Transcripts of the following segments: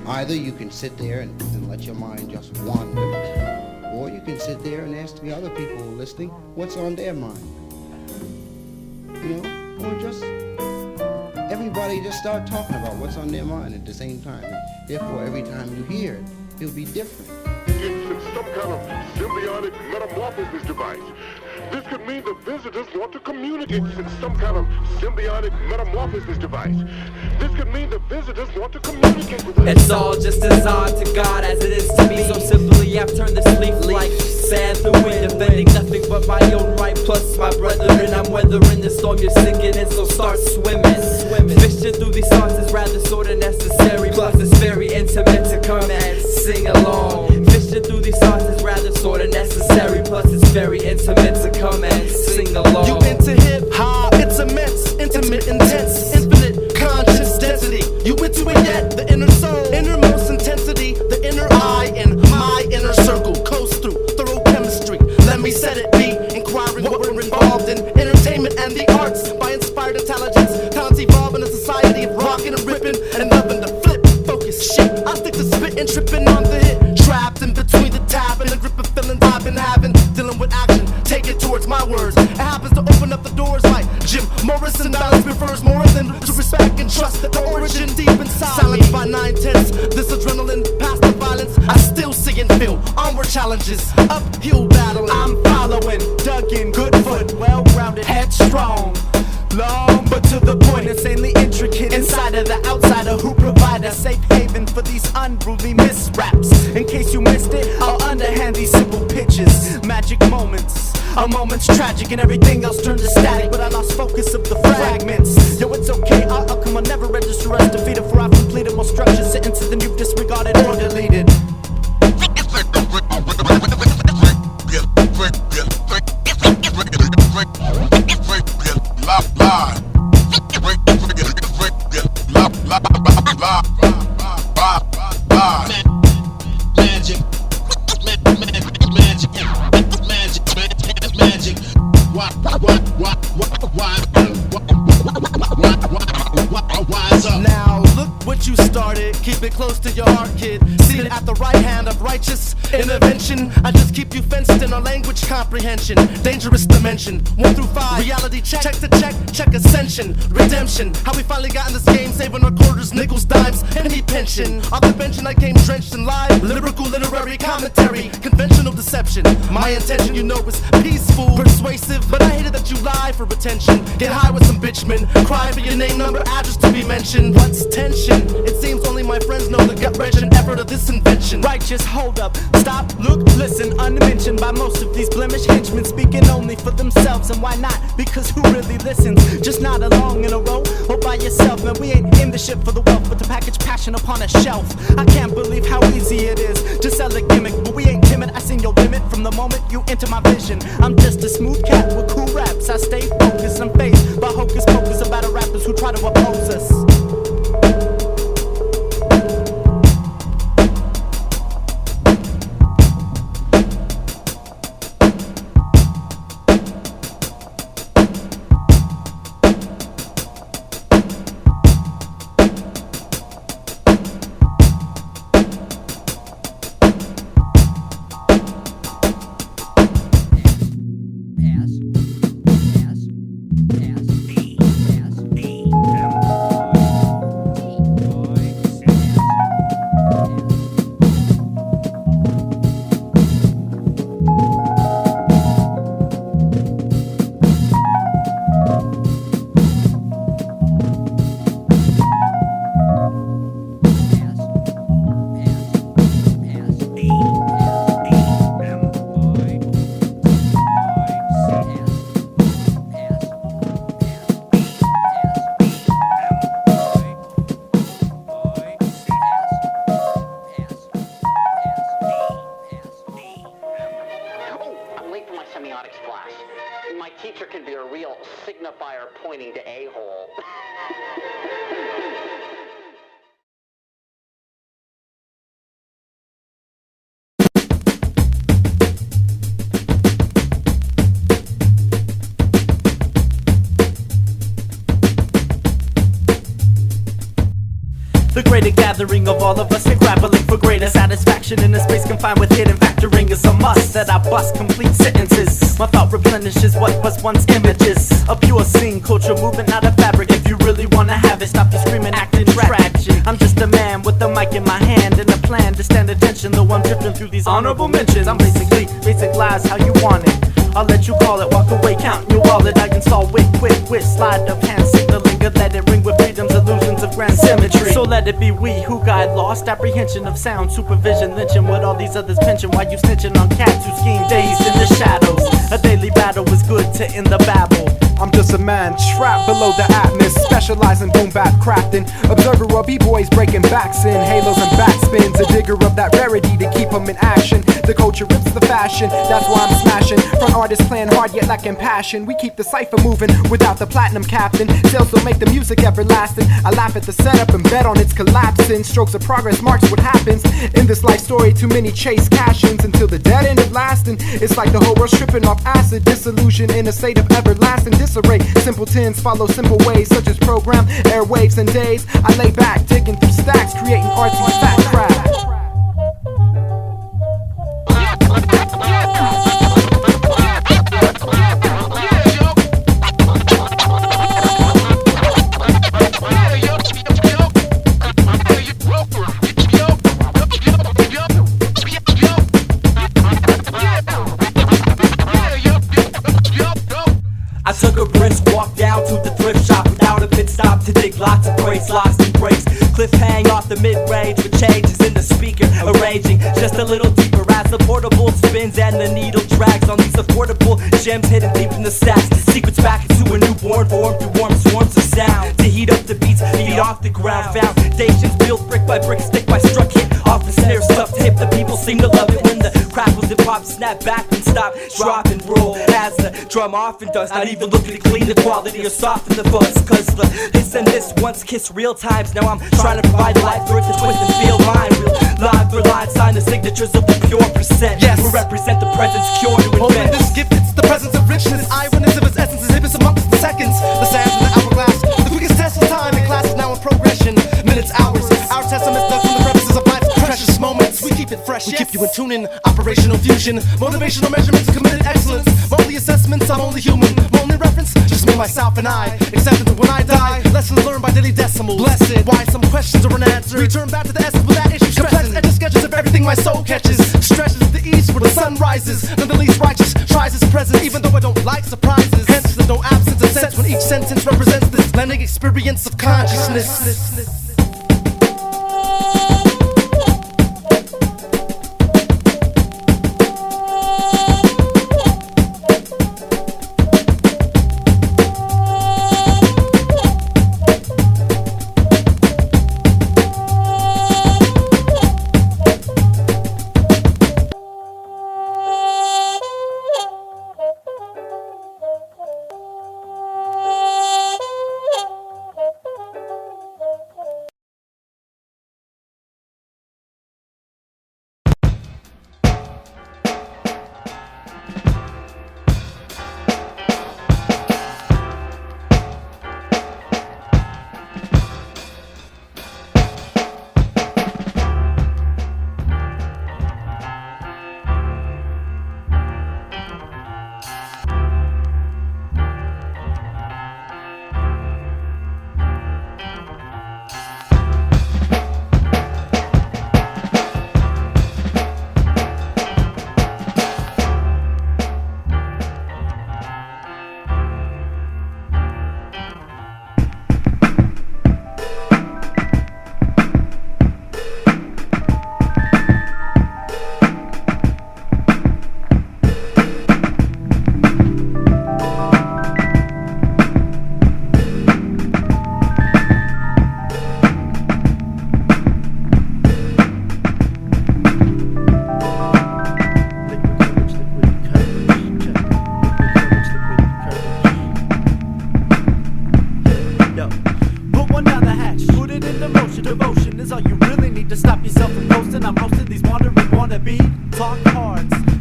Either you can sit there and let your mind just wander, or you can sit there and ask the other people listening what's on their mind. You know, or just everybody just start talking about what's on their mind at the same time. And therefore, every time you hear it, it'll be different. It's some kind of symbiotic metamorphosis device. This could mean the visitors want to communicate in some kind of symbiotic metamorphosis device. This could mean the visitors want to communicate with us. It's all just as odd to God as it is to me. So simply I've turned this leaf like sand through wind, defending nothing but my own right. Plus my brethren, I'm weathering the storm you're sinking in, so start swimming. Fishing through these songs is rather sort of necessary. Plus it's very intimate to come and sing along. Fishing through these songs is rather sort of necessary. Plus it's very intimate to come and sing along. You into hip hop? It's immense, intimate, intense, infinite, conscious density. You into it yet? The inner soul, innermost intensity, the inner eye in my inner circle. Coast through thorough chemistry. Let me set it be. Inquiring what we're involved in. Entertainment and the arts by inspired intelligence. Talents evolve in a society of rocking and ripping and loving to flip. Focus shit. I stick to spitting, tripping on the hit. Trapped in between the tab and the grip of feelings I've been having. Dealing with action, take it towards my words. It happens to open up the doors like Jim Morrison. Balance refers more than to respect and trust. The origin deep inside. Silenced by 9/10. This adrenaline, past the violence. I still see and feel onward challenges, uphill battling. I'm following, dug in, good foot, well-grounded, headstrong. Long but to the point, insanely intricate. Insider, the outsider who provide a safe haven for these unruly misraps. In case you missed it, I'll underhand these simple pitches. Magic moments, a moment's tragic and everything else turned to static. But I lost focus of the fragments. Yo, it's okay, I'll come on, never register as defeated. For I've completed more structured sentences than you've disregarded or deleted. Now look what you started. Keep it close to your heart, kid. Seated at the right hand of righteous intervention. I just keep you fenced in a language comprehension. Dangerous dimension, 1 through 5. Reality check to check ascension, redemption. How we finally got in this game, saving our quarters, nickels, dimes, any pension. Off the bench and I came drenched in live lyrical, literary commentary, conventional deception. My intention, you know, is peaceful, persuasive, but I hated that you lie for attention. Get high with some bitchmen, cry for your name, number, address to be mentioned. What's tension? It seems only my friends know the gut-wrenching effort of this invention. Righteous, hold up, stop, look, listen. Unmentioned by most of these blemished henchmen, speaking only for themselves. And why not? Because who really listens? Just not along in a row or by yourself. Man, we ain't in the shit for the wealth, but to package passion upon a shelf. I can't believe how easy it is to sell a gimmick, but we ain't timid. I seen your limit from the moment you enter my vision. I'm just a smooth cat with cool raps. I stay focused, I'm faced by hocus pocus about rappers who try to oppose us. Semiotics class. My teacher can be a real signifier pointing to a-hole. The greater gathering of all of us and grappling for greater satisfaction in a space confined with hidden factoring is a must that I bust complete sentences. My thought replenishes what was once images. A pure scene, culture movement, not a fabric. If you really wanna have it, stop the screaming, acting tragic. I'm just a man with a mic in my hand and a plan to stand attention, though I'm drifting through these honorable mentions. I'm basically basic lies how you want it. I'll let you call it, walk away, count your wallet. I install wait, quick, wish, slide of hand signaling, and let it ring with freedom's illusions of grand symmetry. So let it be we who guide lost apprehension of sound, supervision, lynching what all these others pension. While you snitching on cats who scheme dazed in the shadows. A daily battle is good to end the babble. I'm just a man trapped below the atmos, specializing boom bap crafting. Observer of b-boys breaking backs in halos and backspins. A digger of that rarity to keep them in action. The culture rips the fashion, that's why I'm smashing. Front artists playing hard yet lacking passion. We keep the cipher moving without the platinum captain. Sales don't make the music everlasting. I laugh at the setup and bet on its collapsing. Strokes of progress marks what happens in this life story. Too many chase cash-ins until the dead end of lasting. It's like the whole world's tripping off acid. Disillusion in a state of everlasting disarray. Simpletons follow simple ways such as program, airwaves and days. I lay back, digging through stacks, creating artsy fat crap. I took a brisk walk down to the thrift shop without a pit stop to dig lots of crates, locks and breaks. Cliff hang off the mid-range with changes in the speaker, arranging just a little deeper as the portable spins and the needle drags on these affordable gems hidden deep in the stacks. Secrets back into a newborn form through warm swarms of sound to heat up the beats, feed off the ground. Foundations built brick by brick, stick by struck, hit off the snare, stuffed hip. The people seem to love it when the crackles and pop snap back and stop, drop and roll as the drum often does. Not even looking to clean the quality or soften the buzz, cause the this and this once kiss real times. Now I'm trying to provide life through it to twist and feel mine. Real line for line, sign the signatures of the pure percent. Yes, we represent the presence, cure to invent. Holding this gift, it's the presence of richness. Eyewitness of its essence is hidden amongst the seconds. The sands in the hourglass, the quickest test of time. The class is now in progression. Minutes, hours, our testament stuck from the premises of life's precious moments. We keep it fresh, we keep you in tune in. Operational fusion, motivational measurements, committed excellence. My only assessments, I'm only human. My only reference, just me, myself, and I. Acceptance when I die, lessons learned by daily decimals. Blessed, why some questions are unanswered. Return back to the essence without issues. Complex edge sketches of everything my soul catches. Stretches to the east where the sun rises. None the least righteous tries his presence, even though I don't like surprises. Hence, there's no absence of sense when each sentence represents this blending experience of consciousness.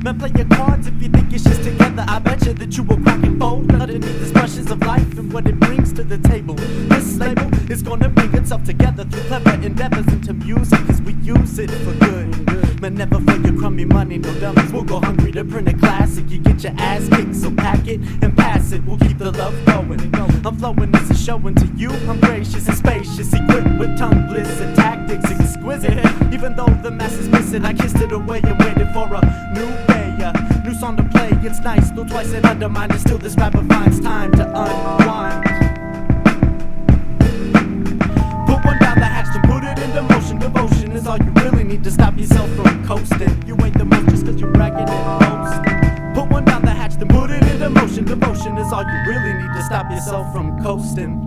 Man, play your cards if you think it's just together. I bet you that you will crack and fold underneath these brushes of life and what it brings to the table. This label is gonna bring itself together through clever endeavors into music, cause we use it for good. Man, never for your crummy money, no dummies. We'll go hungry to print a classic. You get your ass kicked, so pack it and pass it. We'll keep the love going. I'm flowing, this is showing to you. I'm gracious and spacious, equipped with tongue bliss and tactics exquisite. Even though the masses miss it, I kissed it away and waited for a new day, a new song to play. It's nice, though twice it undermined, and still this rapper finds time to unwind. Put one down the hatch and put it into motion. Devotion is all you really need to stop yourself from coasting. You ain't the most just cause you're bragging and boasting. Put one down the hatch, then put it into motion. Devotion is all you really need to stop yourself from coasting.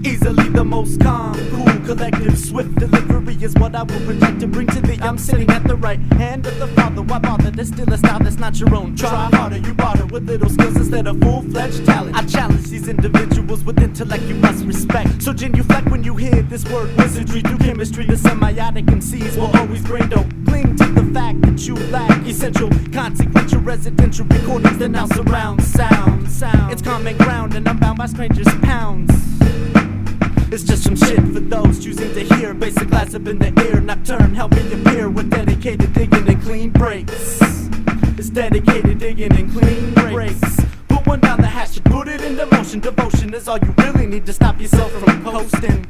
Easily the most calm, cool, collective, swift delivery is what I will project to bring to thee. I'm sitting at the right hand of the Father. Why bother to steal a style that's not your own? Try harder, you barter with little skills instead of full-fledged talent. I challenge these individuals with intellect you must respect. So genuflect when you hear this word wizardry through chemistry. The semiotic MCs will always grain. Don't cling to the fact that you lack essential, consequential, residential recordings that now surround sound. It's common ground and I'm bound by strangers' pounds. It's just some shit for those choosing to hear. Basic glass up in the ear. Nocturne, help me appear with dedicated digging and clean breaks. It's dedicated digging and clean breaks. Put one down the hatch and put it into motion. Devotion is all you really need to stop yourself from coasting.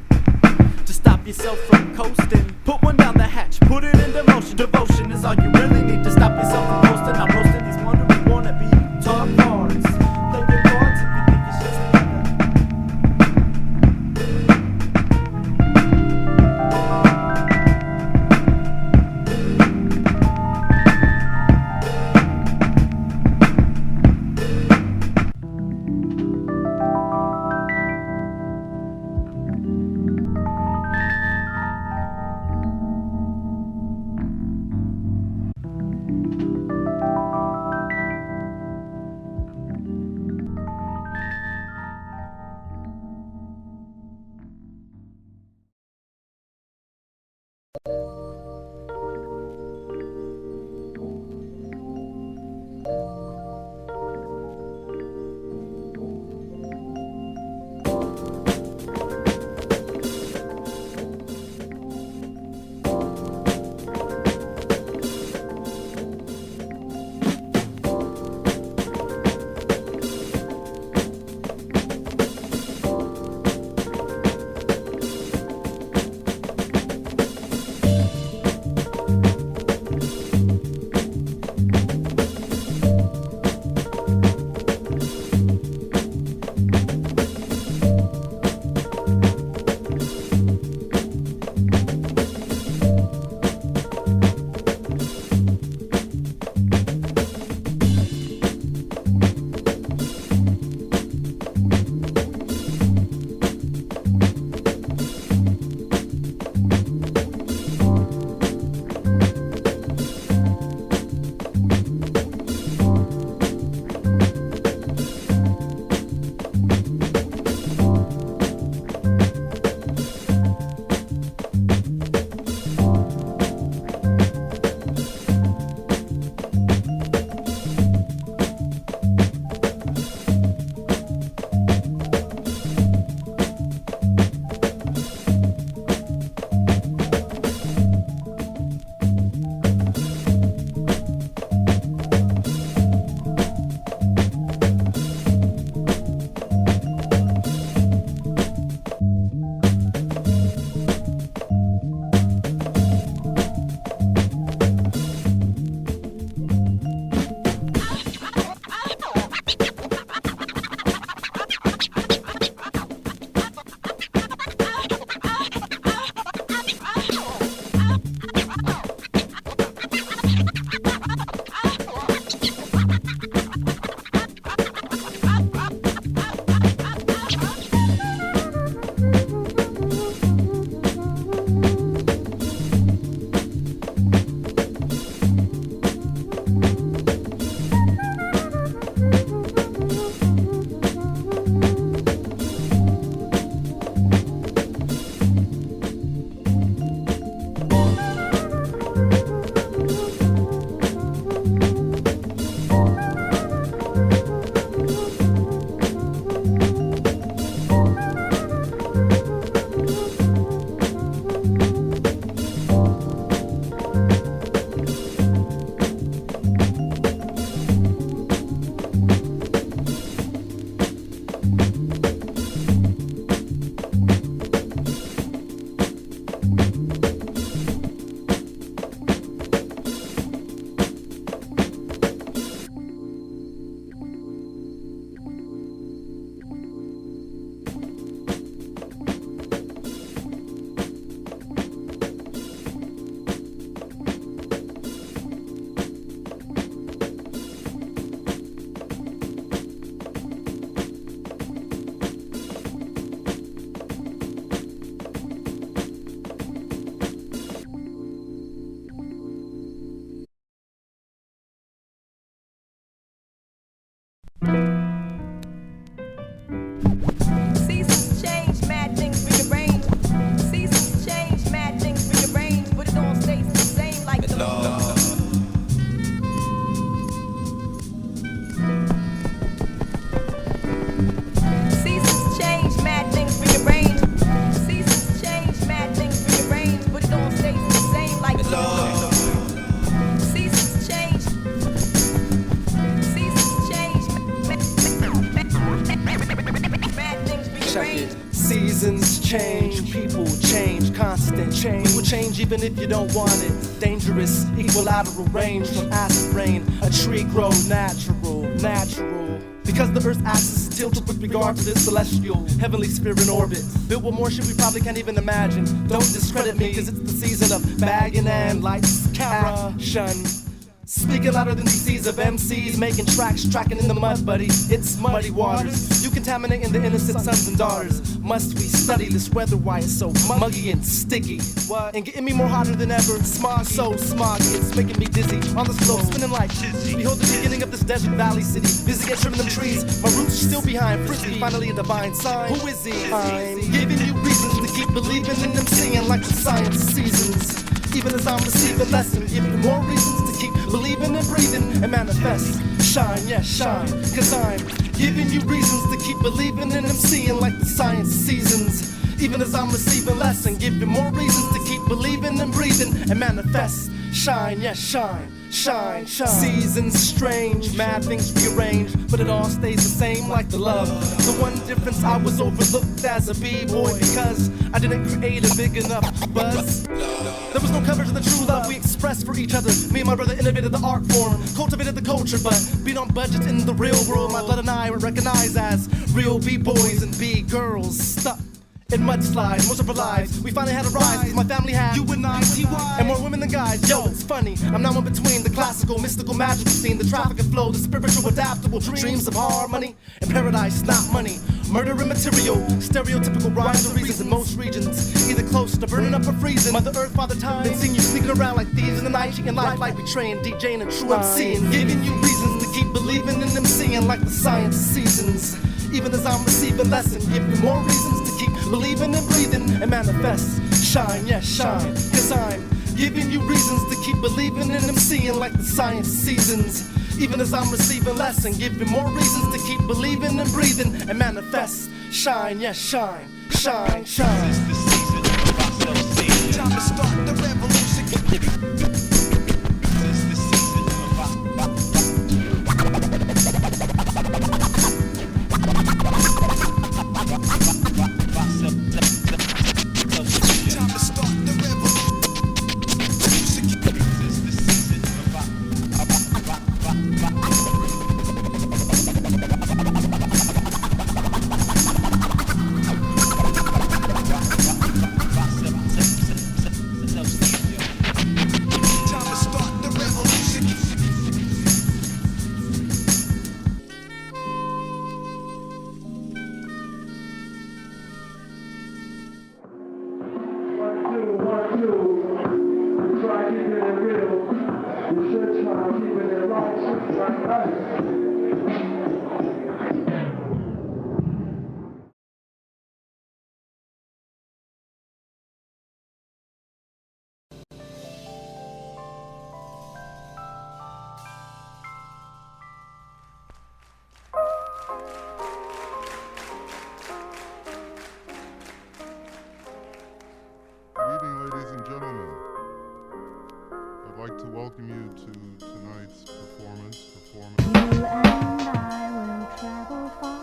To stop yourself from coasting. Put one down the hatch, put it into motion. Devotion is all you really need to stop yourself from coasting. I'm roasting these wandering wannabe talk cards. Play your cards if you think it's just Check it. Seasons change, people change, constant change. We will change even if you don't want it. Dangerous, equilateral range from acid rain. A tree grows natural. Because the Earth's axis is tilted with regard to this celestial heavenly sphere in orbit. Built with more shit we probably can't even imagine. Don't discredit me, cause it's the season of bagging and lights, camera, shun. Speaking louder than DCs of MCs, making tracks, tracking in the mud, buddy. It's muddy waters. You contaminating the innocent sons and daughters. Must we study this weather, why it's so muggy and sticky? What? And getting me more hotter than ever. Smog, so smoggy, it's making me dizzy. On the slope, spinning like dizzy. Behold the beginning of this desert valley city. Busy at trimming them trees. My roots are still behind. Frisbee, finally a divine sign. Who is he? I'm giving you reasons to keep believing in them, singing like the science seasons. Even as I'm receiving lesson, giving you more reasons to keep believing and breathing and manifest. Shine, yes, shine, cause I'm giving you reasons to keep believing and I'm seeing like the science seasons. Even as I'm receiving lesson, give you more reasons to keep believing and breathing and manifest. Shine, yes, shine. Shine, shine. Seasons strange, mad things rearrange, but it all stays the same like the love. The one difference, I was overlooked as a b-boy because I didn't create a big enough buzz. There was no coverage of the true love we expressed for each other. Me and my brother innovated the art form, cultivated the culture, but beat on budget in the real world. My blood and I were recognized as real b-boys and b-girls stuck in mudslides, most of our lives, we finally had a rise, cause my family had You&Iwilltravel, and more women than guys. Yo, it's funny, I'm now in between the classical, mystical, magical scene, the traffic and flow, the spiritual, adaptable dreams of harmony and paradise, not money. Murder and material, stereotypical rhymes and reasons in most regions, either close to burning up or freezing. Mother Earth, Father Time, been seeing you sneaking around like thieves in the night, cheating life, like betraying, DJing and true MCing, giving you reasons to keep believing in them, seeing like the science seasons. Even as I'm receiving lesson, give me more reasons to keep believing and breathing and manifest. Shine, yes, shine, cause I'm giving you reasons to keep believing and I'm seeing like the science seasons. Even as I'm receiving lesson, give me more reasons to keep believing and breathing and manifest. Shine, yes, shine, shine, shine. It's the season of our self-seeking. Time to start the revolution. It's the season of our Good evening, ladies and gentlemen. I'd like to welcome you to tonight's performance. You and I will travel far.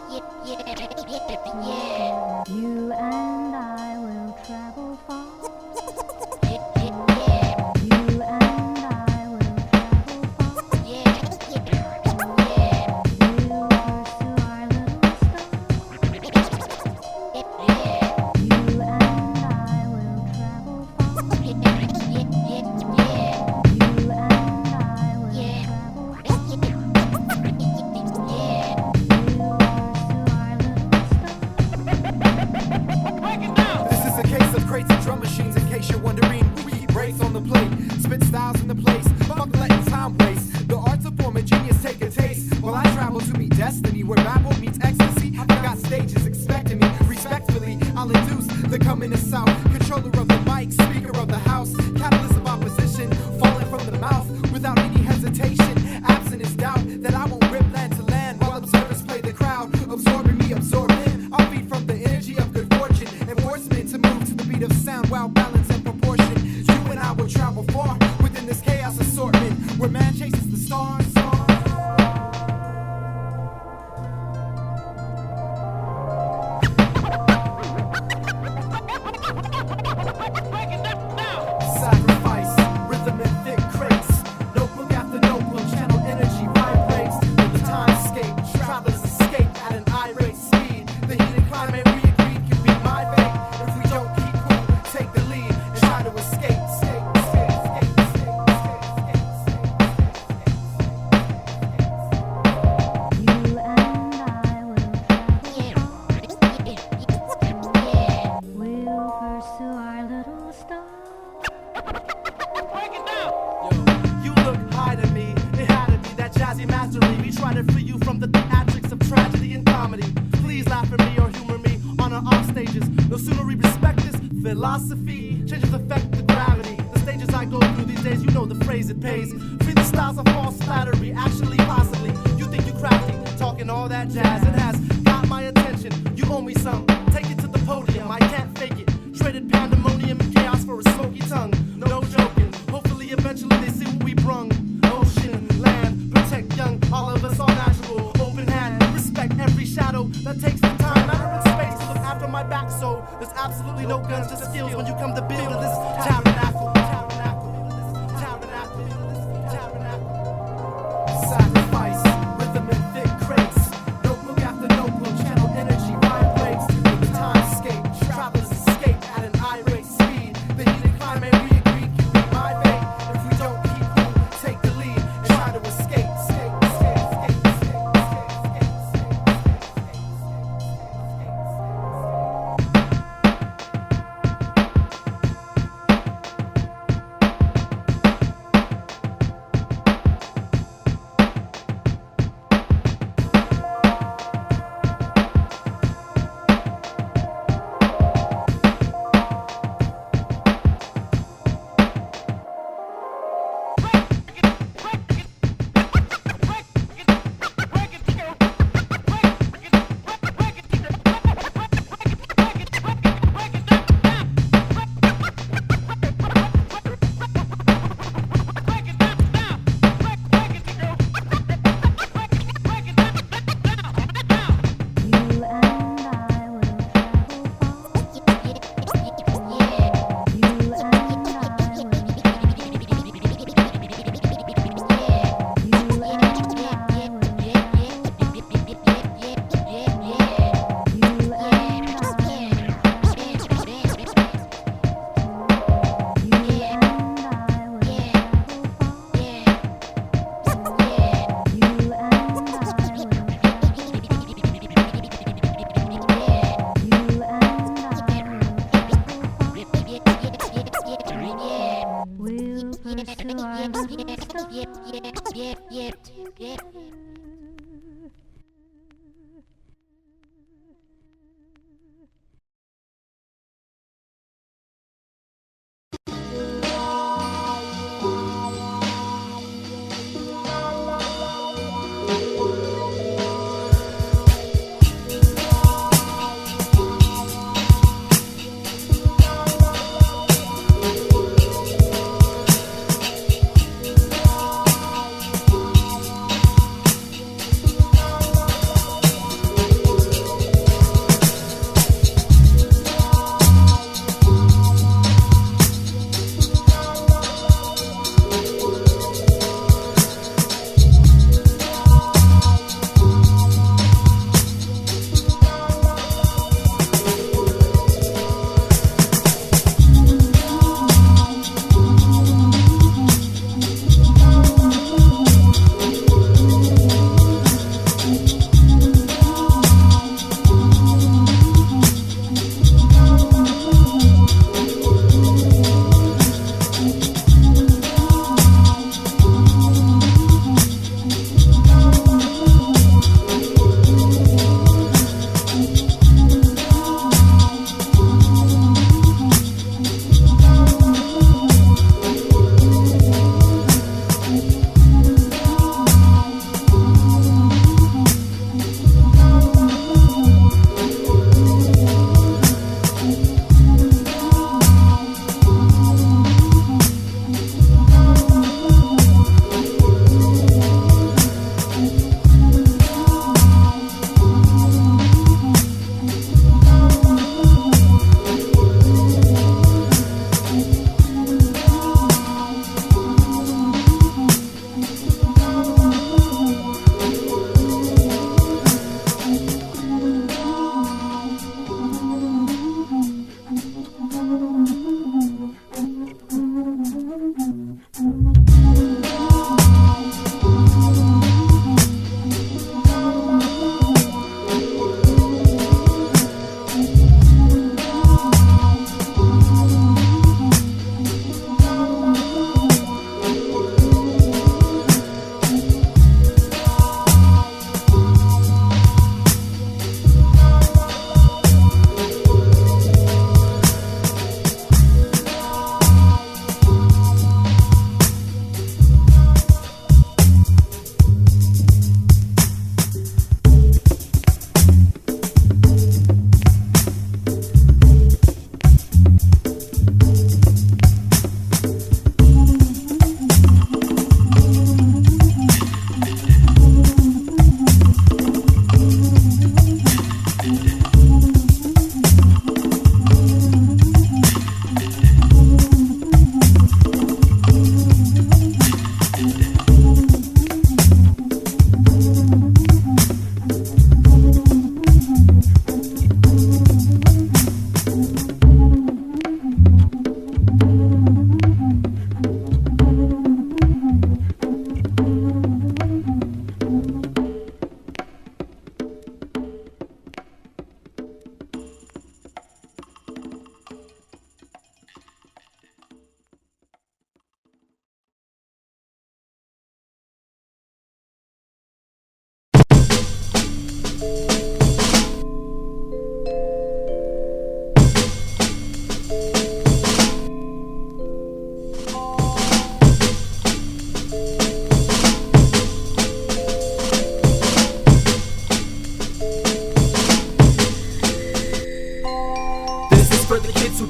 comedy. Please laugh at me or humor me on our off stages. No sooner we respect this philosophy, changes affect the gravity. The stages I go through these days, you know the phrase it pays. Free the styles of false flattery, actually, possibly. You think you crafty, talking all that jazz. It has got my attention, you owe me some. Take it to the podium, I can't fake it. Traded pandemonium and chaos for a smoky tongue. No joking, hopefully eventually they see what we brung. Ocean, land, protect young, all of us all natural. Open hand, respect every shadow that takes the time. Matter in space, look after my back, so there's absolutely no guns, just skills when you come to build this tabernacle. Sacrifice, rhythm and thick crates. Notebook after notebook, channel energy, vibrates. With the time escape, travelers escape at an irate speed. The heated climate we agree can be my fate. If we don't keep cool, take the lead and try to escape.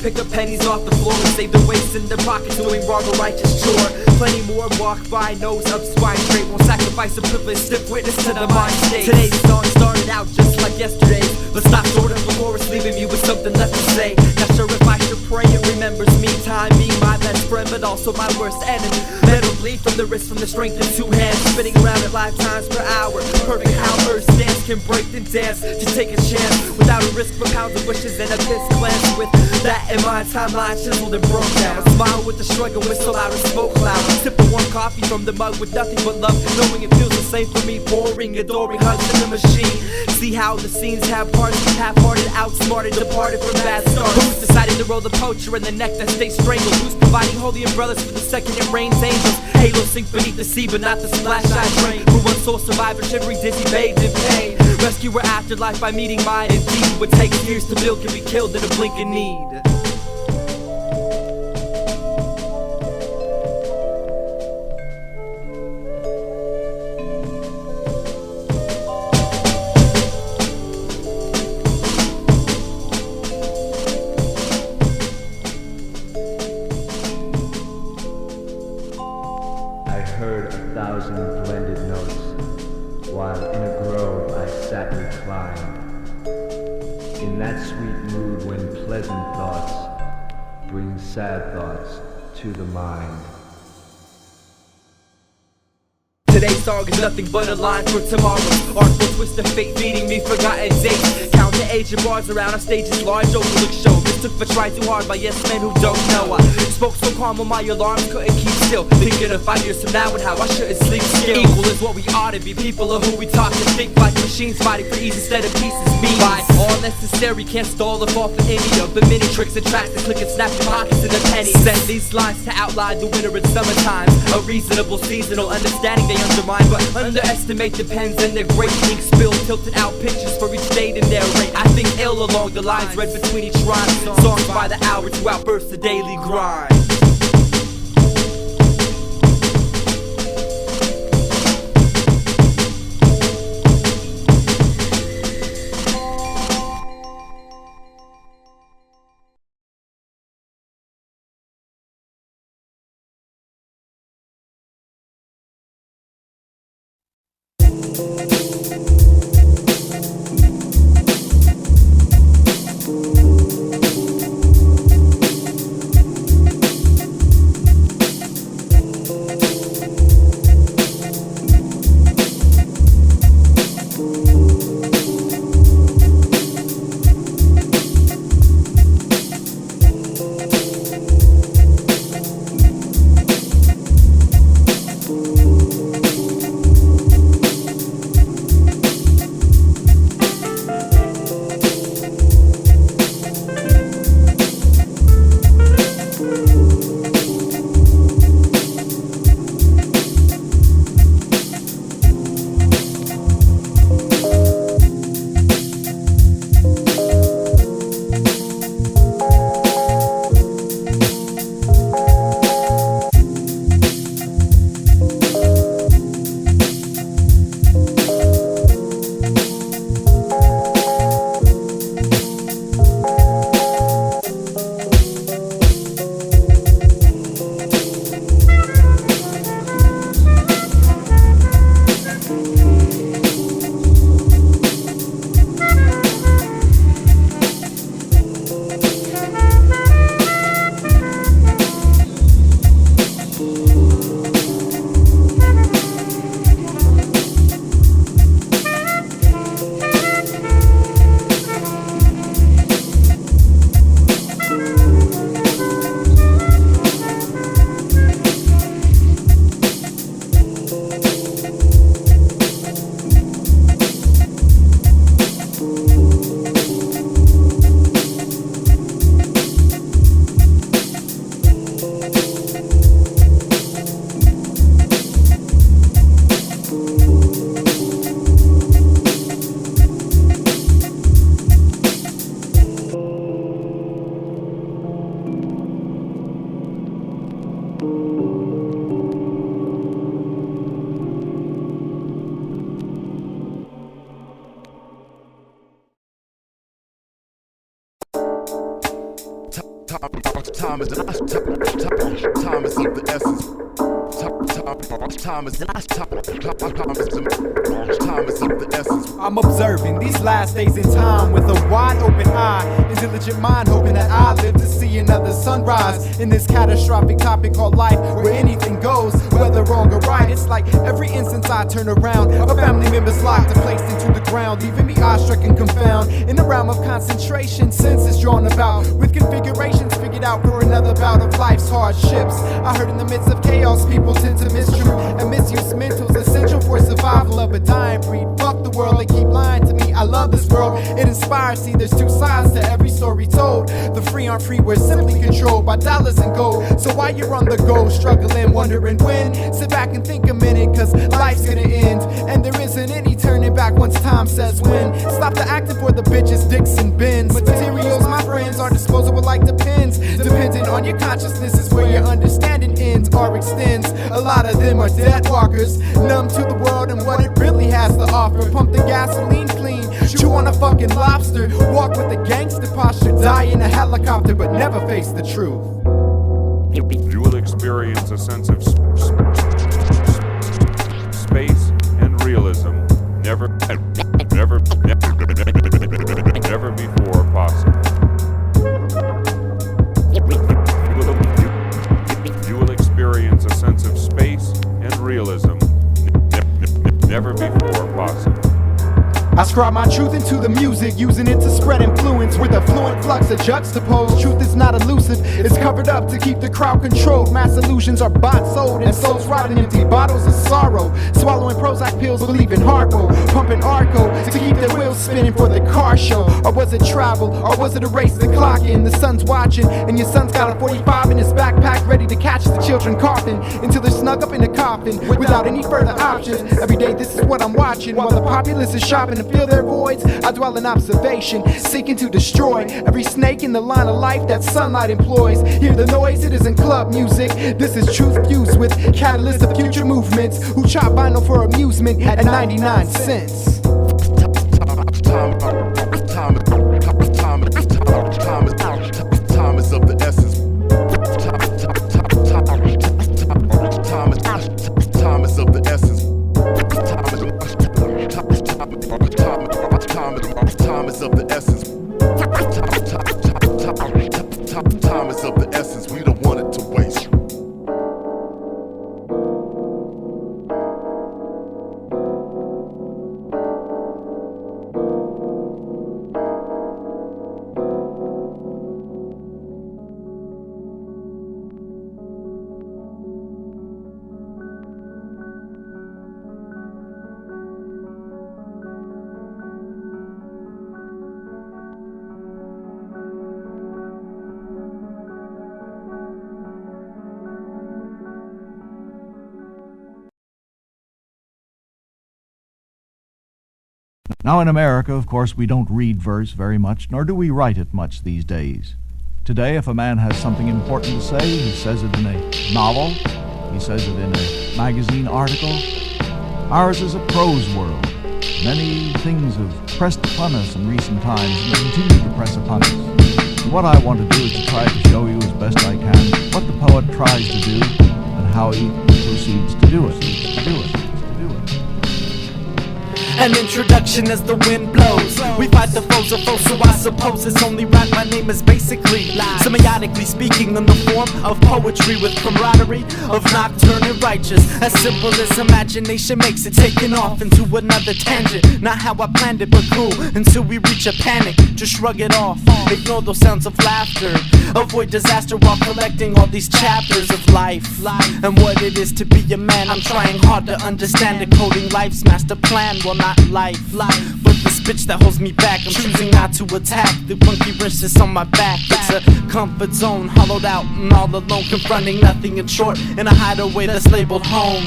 pick up pennies off the floor and save the waste in their pockets, doing wrong or righteous chore. Plenty more walk by, nose up, spine straight, won't sacrifice a privilege, stiff witness to the mind state. Today's song started out just like yesterday's, but stopped short of the chorus, leaving me with something left to say. Not sure if I should pray it remembers me, time being my best friend, but also my worst enemy. Metal bleed from the wrist, from the strength in two hands, spinning around at lifetimes per hour. Perfect how Earth stands, can break then dance to take a chance without a risk for pounds of wishes and a piss glance. With that in mind, timeline chiseled and broke down. A smile with the struggle, whistle out a smoke cloud. Sip of warm coffee from the mug with nothing but love, knowing it feels the same for me. Boring, adoring hugs in the machine. See how the scenes have parts, half-hearted, outsmarted, departed from bad starts. Who's deciding to roll the poacher in the neck that stays strangled? Who's providing holy umbrellas for the second it rains angels? Halos sink beneath the sea, but not the splash I drain. Who one soul survivor, shivering, dizzy, bathed in pain. Rescue her afterlife by meeting mine indeed. What takes years to build can be killed in a blink of need. I heard 1,000 blended notes, while in a grove I sat reclined. In that sweet mood when pleasant thoughts bring sad thoughts to the mind. Today's song is nothing but a line for tomorrow. Artful twist of fate feeding me forgotten dates. Count the age of bars around on stage's large overlook show. Mistook for try too hard by yes men who don't know. I spoke so calm when my alarms couldn't keep still, thinking of 5 years from now and how I shouldn't sleep still. Equal is what we ought to be, people are who we talk and think like machines fighting for ease instead of pieces. Me by all necessary, can't stall or fall for any of the many tricks and tracks that click and snap your pockets in the pennies. Send these lines to outline the winter and summertime. A reasonable seasonal understanding they undermine, but underestimate the pens and their great ink spill, tilted out pictures for each date and narrate. I think ill along the lines read between each rhyme. Songs by the hour to outburst the daily grind. Time is of the essence. Time is of the essence. I'm observing these last days in time with a wide open eye, intelligent mind hoping that I live to see another sunrise in this catastrophic topic called life, where anything goes, whether wrong or right. It's like every instance I turn around, a family member's locked and placed into the ground, leaving me awestruck and confound. In the realm of concentration, senses drawn about with configurations figured out for another bout of life's hardships. I heard in the midst of chaos, people tend to mistruth and misuse mentals, essential for survival of a dying breed. Fuck the world, they keep lying to me. I love this world, it inspires. See, there's two sides to every story told. The free aren't free, we're simply controlled by dollars and gold. So while you're on the go, struggling, wondering when, sit back and think a minute, cause life's gonna end, and there isn't any turning back once time says when. Stop the acting for the bitches, dicks and bins. Materials, my friends, are disposable like the pins. Depending on your consciousness is where your understanding ends or extends. A lot of them are dead walkers, numb to the world and what it really has to offer. Pump the gasoline clean, chew on a fucking lobster, walk with a gangster posture, die in a helicopter but never face the truth. You will experience a sense of space and realism never before possible. You will experience a sense of space and realism never before possible. I scribe my truth into the music, using it to spread influence with a fluent flux of juxtapose. Truth is not elusive, it's covered up to keep the crowd controlled. Mass illusions are bought, sold, and souls rotting empty bottles of sorrow. Swallowing Prozac pills, believing hardcore, pumping Arco to keep their wheels spinning for the car show. Or was it travel, or was it a race the clock in? The sun's watching, and your son's got a 45 in his backpack, ready to catch the children coughing until they're snug up in a coffin without any further options. Every day this is what I'm watching, while the populace is shopping to fill their voids. I dwell in observation, seeking to destroy every snake in the line of life that sunlight employs. Hear the noise, it isn't club music. This is truth fused with catalyst of future movements who chop vinyl for amusement at 99 cents. Time is of the essence. Time is of the essence. Time is of the essence. Time is of the essence. We don't want it to waste. Now in America, of course, we don't read verse very much, nor do we write it much these days. Today, if a man has something important to say, he says it in a novel, he says it in a magazine article. Ours is a prose world. Many things have pressed upon us in recent times and continue to press upon us. And what I want to do is to try to show you as best I can what the poet tries to do and how he proceeds to do it. An introduction as the wind blows. We fight the foes of foes, so I suppose it's only right my name is basically semiotically speaking in the form of poetry with camaraderie of nocturne and righteous. As simple as imagination makes it, taking off into another tangent. Not how I planned it, but cool until we reach a panic. Just shrug it off, ignore those sounds of laughter. Avoid disaster while collecting all these chapters of life and what it is to be a man. I'm trying hard to understand, decoding life's master plan. Well, not life, but this bitch that holds me back. I'm choosing not to attack. The monkey wrench is on my back. It's a comfort zone, hollowed out and all alone, confronting nothing in short in a hideaway that's labeled home.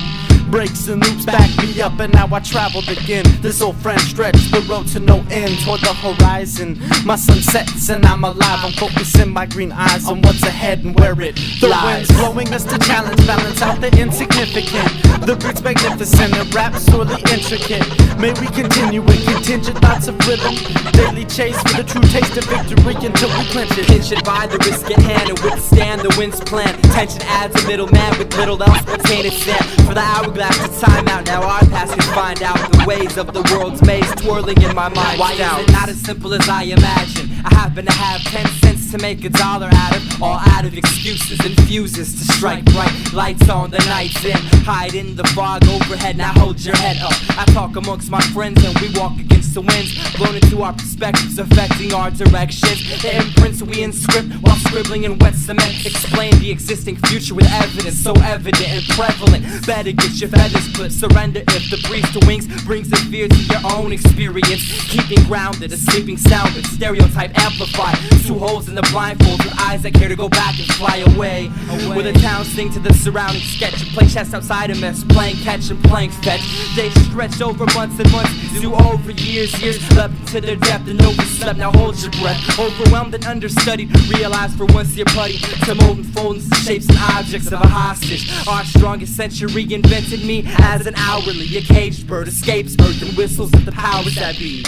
Breaks and loops back me up, and now I traveled again. This old friend stretched the road to no end toward the horizon. My sun sets and I'm alive. I'm focusing my green eyes on what's ahead and where it lies. The wind's blowing us to challenge, balance out the insignificant. The beat's magnificent and rap's sorely intricate. May we continue with contingent thoughts of rhythm. Daily chase for the true taste of victory until we clinch it. Pinch it by the risk at hand and withstand the wind's plan. Tension adds a middleman with little else but tainted sand. For the hourglass to time out, now our past can find out the ways of the world's maze twirling in my mind. Why is it not as simple as I imagine? I happen to have 10 cents to make $1 out of, all out of excuses and fuses to strike bright lights on the nights in. Hide in the fog overhead, now hold your head up. I talk amongst my friends and we walk against the winds, blown into our perspectives affecting our directions. The imprints we inscript while scribbling in wet cement, explain the existing future with evidence so evident and prevalent. Better get your feathers clipped, surrender if the breeze to wings brings the fear to your own experience. Keeping grounded, a sleeping sound with stereotype amplified. 2 holes in the blindfold with eyes that care to go back and fly away. With a town sing to the surrounding sketch, play chess outside a mess, playing catch and playing fetch. Days stretch over months and months, do over years, leapt to their depth and overslept. Now hold your breath, overwhelmed and understudied. Realize for once you're putty to mold and fold into shapes and objects of a hostage. Our strongest century invented me as an hourly. A caged bird escapes earth and whistles at the powers that be.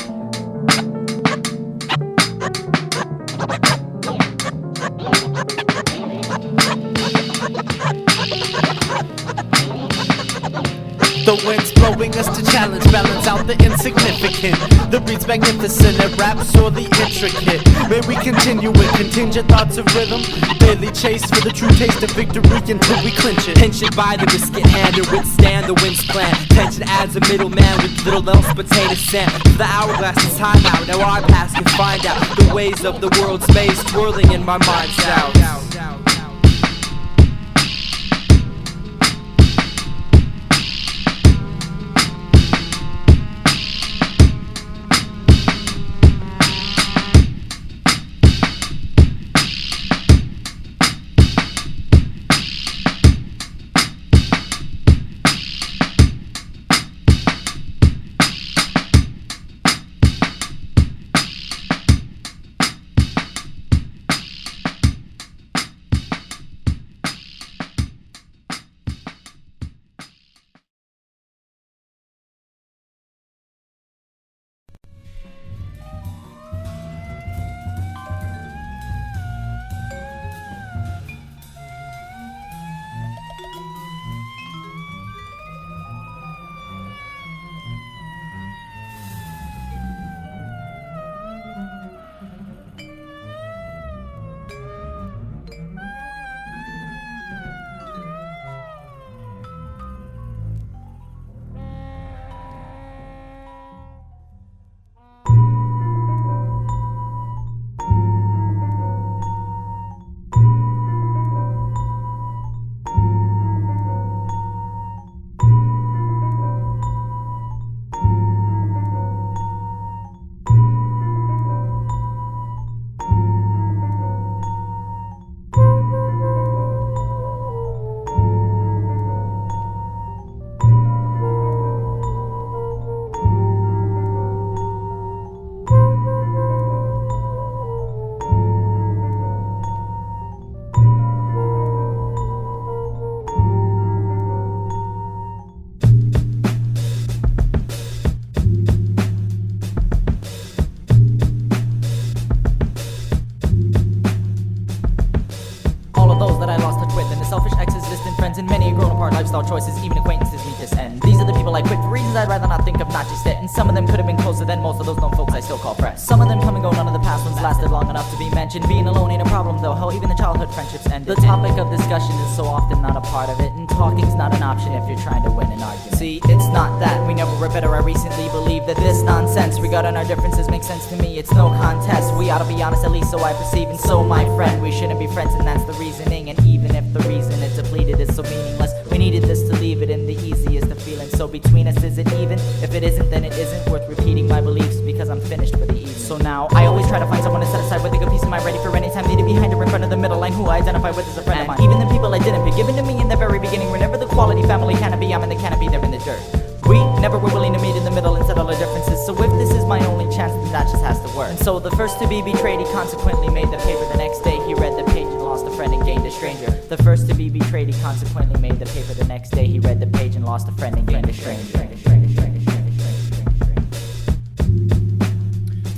The wind's blowing us to challenge, balance out the insignificant. The beat's magnificent and rap's sorely intricate. May we continue with contingent thoughts of rhythm. Daily chase for the true taste of victory until we clinch it. Pinch it by the risk at hand and withstand the wind's plan. Tension adds a middleman with little else but tainted sand. The hourglass is time out, now our past can find out the ways of the world's maze twirling in my mind's out. lifestyle choices, even acquaintances meet this end. These are the people I quit for reasons I'd rather not think of, not just yet. And some of them could have been closer than most of those known folks I still call friends. Some of them come and go, none of the past ones lasted long enough to be mentioned. Being alone ain't a problem though, hell, even the childhood friendships end. The topic of discussion is so often not a part of it, and talking's not an option if you're trying to win an argument. See, it's not that we never were better, I recently believe that this nonsense regarding our differences makes sense to me. It's no contest, we ought to be honest, at least so I perceive. And so my friend, we shouldn't be friends, and that's the reasoning. And even if the reason it's depleted is so meaningless, we needed this to leave it in the easiest of feelings. So between us, is it even? If it isn't, then it isn't worth repeating my beliefs, because I'm finished for the evening. So now I always try to find someone to set aside with a good piece of mind, ready for anything. time needed behind or in front of the middle line who I identify with as a friend of mine. Even the people I didn't pick, given to me in the very beginning, were never the quality family canopy. I'm in the canopy, they're in the dirt. We never were willing to meet in the middle and settle our differences. So if this is my only chance, then that just has to work. And so the first to be betrayed, he consequently made the paper. The next day he read the page and lost a friend and gained a stranger. The first to be betrayed, he consequently made the paper. The next day he read the page and lost a friend and gained a stranger.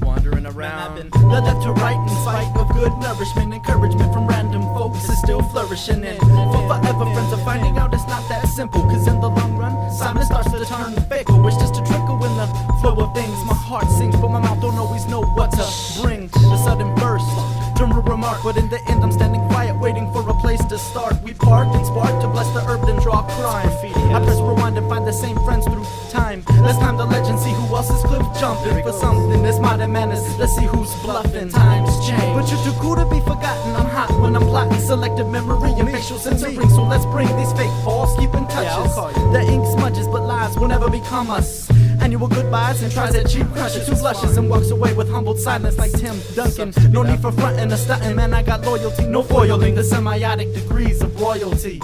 Wandering around, the left to right in spite of good nourishment. Encouragement from random folks is still flourishing. And for forever friends are finding out it's not that simple. Cause in the long run, Simon starts to turn fickle. It's just a trickle in the flow of things. My heart sings, but my mouth don't always know what to bring. The sudden burst, turn a remark, but in the end I'm standing quiet, waiting for a place to start. We part and spark to bless the herb, then draw crime. I press rewind and find the same friends through time. Let's time the legend, see who else is cliff jumping for something. This modern madness, let's see who's bluffing. Times change, but you're too cool to be forgotten. I'm hot when I'm plotting, selective memory and facial censoring. So let's bring these fake false keeping touches. The ink smudges, but lies will never become us. Annual goodbyes and tries at cheap crushes. Who blushes and walks away with humbled silence like Tim Duncan. No need for frontin' or stuntin', man, I got loyalty. No foiling the semiotic degrees of royalty.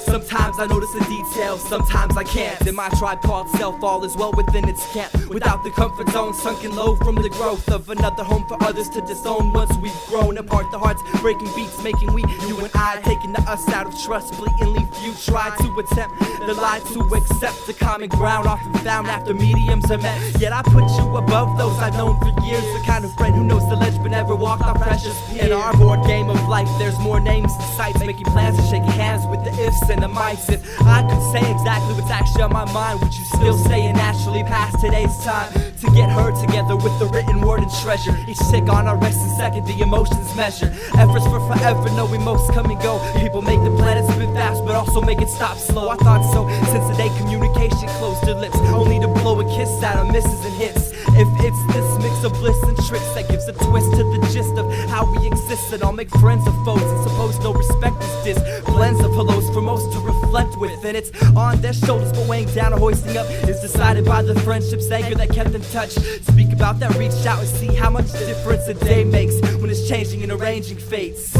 Sometimes I notice the details, sometimes I can't. In my tribe called self, all is well within its camp. Without the comfort zone, sunken low from the growth of another home for others to disown. Once we've grown apart, the hearts breaking beats, making we, you and I, taking the us out of trust. Blatantly few try to attempt the lie to accept the common ground often found after mediums are met. Yet I put you above those I've known for years, the kind of friend who knows the ledge but never walked our precious pier. In our board game of life, there's more names and sights, making plans and shaking hands with the ifs and the mights. If I could say exactly what's actually on my mind, would you still say it naturally past today's time? To get her together with the written word and treasure, each tick on our wrist and second the emotions measure. Efforts for forever, knowing most come and go. People make the planet spin fast but also make it stop slow. I thought so since the day communication closed their lips, only to blow a kiss out of misses and hits. If it's this mix of bliss and tricks that gives a twist to the gist of how we exist, and I'll make friends of foes and suppose no respect is this. Blends of hellos for most to reflect with, and it's on their shoulders, but weighing down or hoisting up is decided by the friendship's anchor that kept in touch. Speak about that, reach out and see how much difference a day makes when it's changing and arranging fates.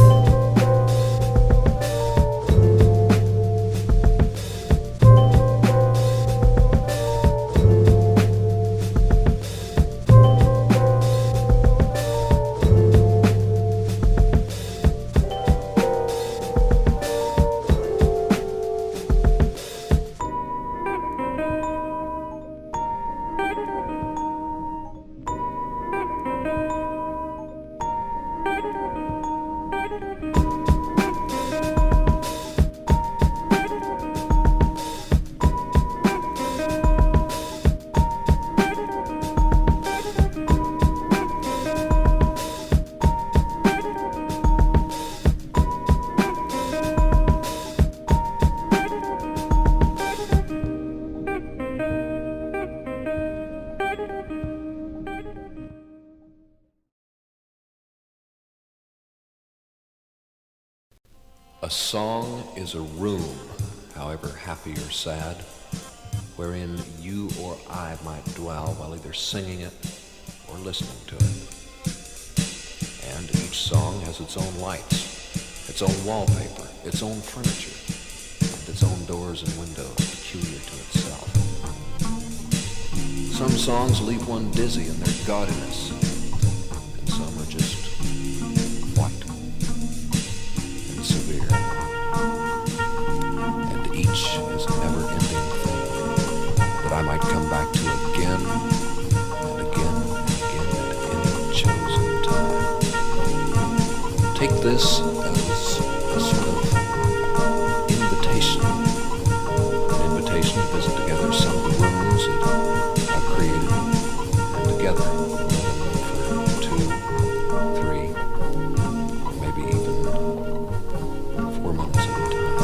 A song is a room, however happy or sad, wherein you or I might dwell while either singing it or listening to it. And each song has its own lights, its own wallpaper, its own furniture, and its own doors and windows peculiar to itself. Some songs leave one dizzy in their gaudiness, and some are just white and severe. And each is a never-ending thing that I might come back to again and again and again at any chosen time. Take this as a sort of invitation, an invitation to visit together some of the rooms that I've created, and together for 2, 3, or maybe even 4 minutes at a time.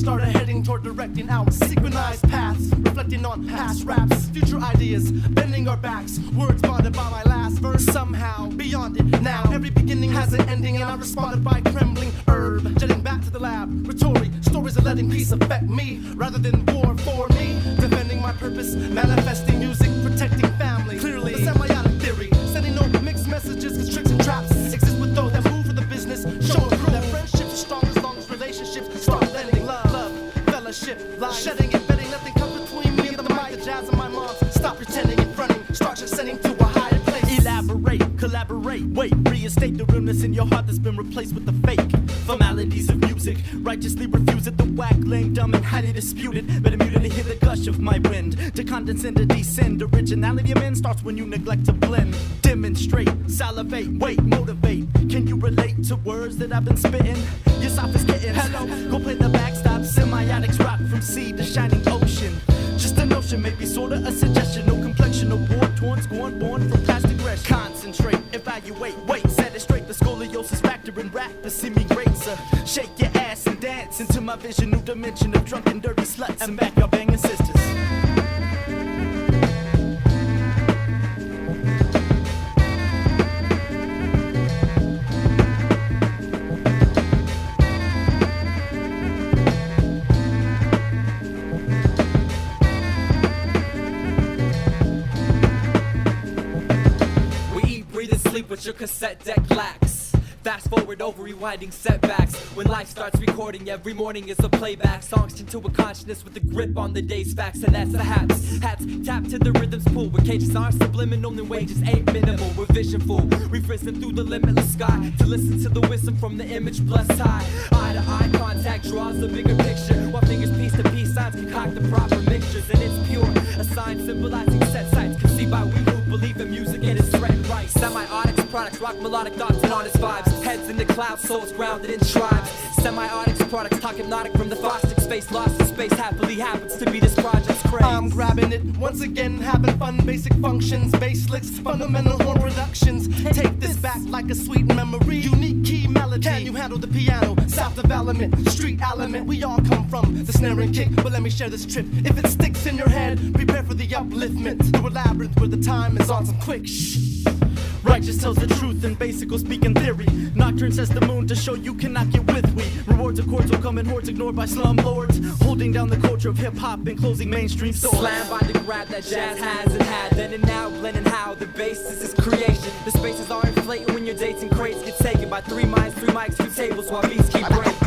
started heading toward directing our synchronized paths, reflecting on past raps, future ideas, bending our backs, words bonded by my last verse. Somehow, beyond it now, every beginning has an ending, and I responded by trembling herb, jetting back to the lab, rhetoric, stories of letting peace affect me, rather than war for me, defending my purpose, manifesting music, protecting family, clearly, the semiotic theory, sending no mixed messages, cause tricks and traps exist with those that move for the business, show and prove that friendships are strong as long as relationships start lending love, fellowship, life, shedding and betting, nothing comes between me and the mic, the jazz and my moms, stop pretending and fronting, start ascending to a higher place, elaborate, collaborate, wait, reinstate the realness in your heart that's been replaced with the fake formalities of music, righteously refuse it, the whack, laying dumb and highly disputed, better muted to hear the gush of my wind, to condescend to descend, originality of men starts when you neglect to blend, demonstrate, salivate, wait, motivate, can you relate to words that I've been spitting, your softest kittens, hello, go play the backstop, semiotics rock from sea to shining ocean, just a notion, maybe sorta a suggestion, no complexion, no war, torn, scorn, born from past aggression, concentrate, evaluate, wait, set it straight, the scoliosis factor in rap, to see me great, sir, shake your ass and dance into my vision, new dimension of drunken dirty sluts and backyard banging sisters. What your cassette deck lacks. Fast forward over rewinding setbacks. When life starts recording, every morning is a playback. Songs into a consciousness with a grip on the day's facts, and that's the hats. Hats tap to the rhythm's pool, where cages are subliminal and wages ain't minimal. We're visionful, we've risen through the limitless sky to listen to the wisdom from the image blessed high. Eye to eye contact draws the bigger picture, while fingers piece to piece signs concoct the proper mixtures, and it's pure. A sign symbolizing set sights, conceived by we who believe in music and its threat and right. Semiotics products rock melodic thoughts and honest vibes. Heads in the clouds, souls grounded in tribes. Semiotics products talk hypnotic from the caustic space. Lost in space happily happens to be this project's craze. I'm grabbing it once again, having fun. Basic functions, bass licks, fundamental horn productions. Take this back like a sweet memory. Unique key melody. Can you handle the piano? Self-development, street element. We all come from the snare and kick, but let me share this trip. If it sticks in your head, prepare for the upliftment. Through a labyrinth where the time is on some quick shh. Righteous tells the truth and basic will speak in theory. Nocturne sets the moon to show you cannot get with we. Rewards of chords will come in hordes ignored by slum lords, holding down the culture of hip-hop and closing mainstream stores. Slam by the grab that jazz has and had, then and now blending how the basis is creation. The spaces are inflating when your dates and crates get taken by 3 minds, 3 mics, 2 tables while beats keep breaking.